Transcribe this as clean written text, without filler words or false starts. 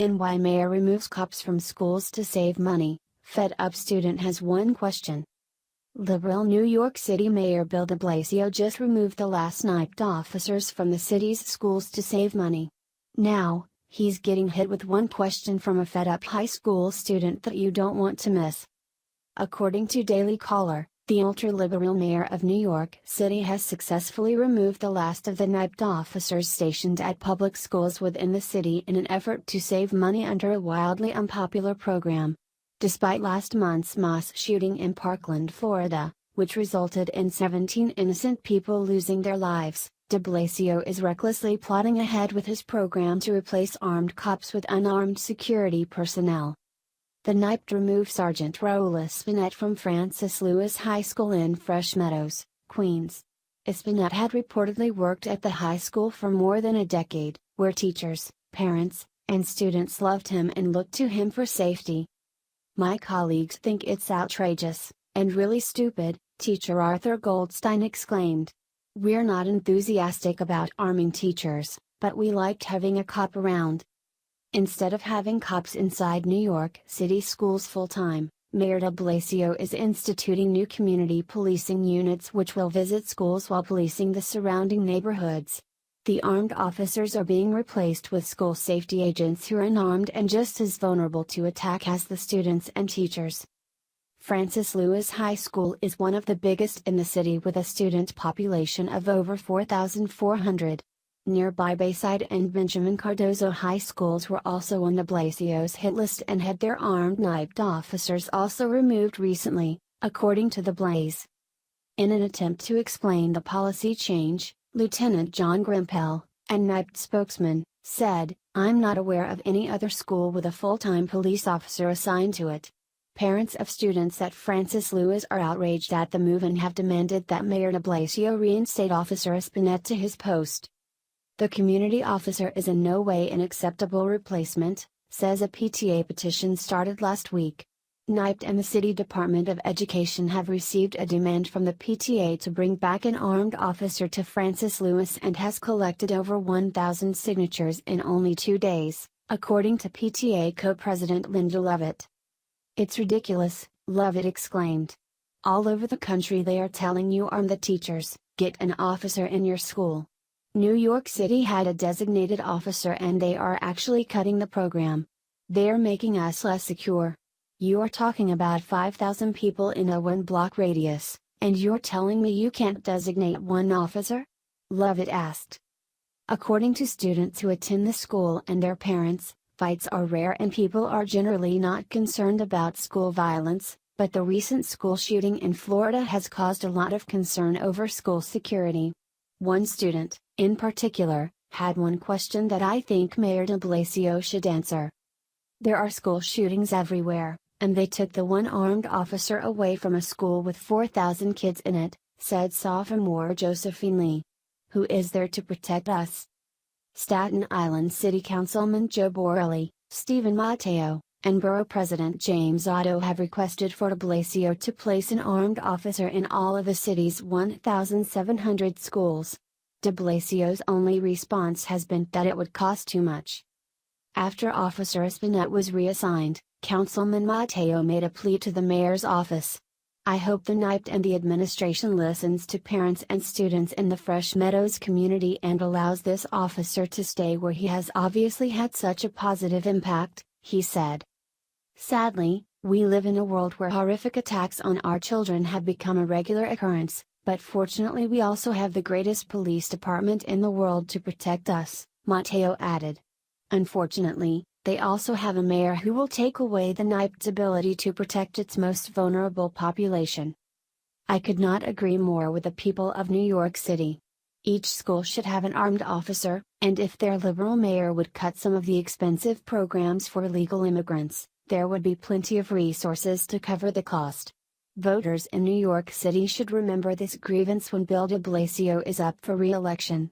NY mayor removes cops from schools to save money. Fed up student has one question. Liberal New York City Mayor Bill de Blasio just removed the last NYPD officers from the city's schools to save money. Now, he's getting hit with one question from a fed-up high school student that you don't want to miss. According to Daily Caller, the ultra-liberal mayor of New York City has successfully removed the last of the NYPD officers stationed at public schools within the city in an effort to save money under a wildly unpopular program. Despite last month's mass shooting in Parkland, Florida, which resulted in 17 innocent people losing their lives, de Blasio is recklessly plodding ahead with his program to replace armed cops with unarmed security personnel. The NYPD removed Sergeant Raul Espinet from Francis Lewis High School in Fresh Meadows, Queens. Espinet had reportedly worked at the high school for more than a decade, where teachers, parents, and students loved him and looked to him for safety. "My colleagues think it's outrageous, and really stupid," teacher Arthur Goldstein exclaimed. "We're not enthusiastic about arming teachers, but we liked having a cop around." Instead of having cops inside New York City schools full-time, Mayor de Blasio is instituting new community policing units which will visit schools while policing the surrounding neighborhoods. The armed officers are being replaced with school safety agents who are unarmed and just as vulnerable to attack as the students and teachers. Francis Lewis High School is one of the biggest in the city with a student population of over 4,400. Nearby Bayside and Benjamin Cardozo High Schools were also on de Blasio's hit list and had their armed NYPD officers also removed recently, according to the Blaze. In an attempt to explain the policy change, Lieutenant John Grimpel, a NYPD spokesman, said, "I'm not aware of any other school with a full-time police officer assigned to it." Parents of students at Francis Lewis are outraged at the move and have demanded that Mayor de Blasio reinstate Officer Espinet to his post. "The community officer is in no way an acceptable replacement," says a PTA petition started last week. NYPD and the City Department of Education have received a demand from the PTA to bring back an armed officer to Francis Lewis and has collected over 1,000 signatures in only 2 days, according to PTA co-president Linda Lovett. "It's ridiculous," Lovett exclaimed. "All over the country they are telling you arm the teachers, get an officer in your school. New York City had a designated officer and they are actually cutting the program. They're making us less secure. You are talking about 5,000 people in a 1-block radius, and you're telling me you can't designate one officer?" Lovett asked. According to students who attend the school and their parents, fights are rare and people are generally not concerned about school violence, but the recent school shooting in Florida has caused a lot of concern over school security. One student, in particular, had one question that I think Mayor de Blasio should answer. "There are school shootings everywhere, and they took the one armed officer away from a school with 4,000 kids in it," said sophomore Josephine Lee. "Who is there to protect us?" Staten Island City Councilman Joe Borelli, Stephen Matteo, and Borough President James Otto have requested for de Blasio to place an armed officer in all of the city's 1,700 schools. De Blasio's only response has been that it would cost too much. After Officer Espinet was reassigned, Councilman Matteo made a plea to the mayor's office. "I hope the NYPD and the administration listens to parents and students in the Fresh Meadows community and allows this officer to stay where he has obviously had such a positive impact," he said. "Sadly, we live in a world where horrific attacks on our children have become a regular occurrence, but fortunately we also have the greatest police department in the world to protect us," Matteo added. "Unfortunately, they also have a mayor who will take away the NYPD's ability to protect its most vulnerable population." I could not agree more with the people of New York City. Each school should have an armed officer, and if their liberal mayor would cut some of the expensive programs for illegal immigrants, there would be plenty of resources to cover the cost. Voters in New York City should remember this grievance when Bill de Blasio is up for re-election.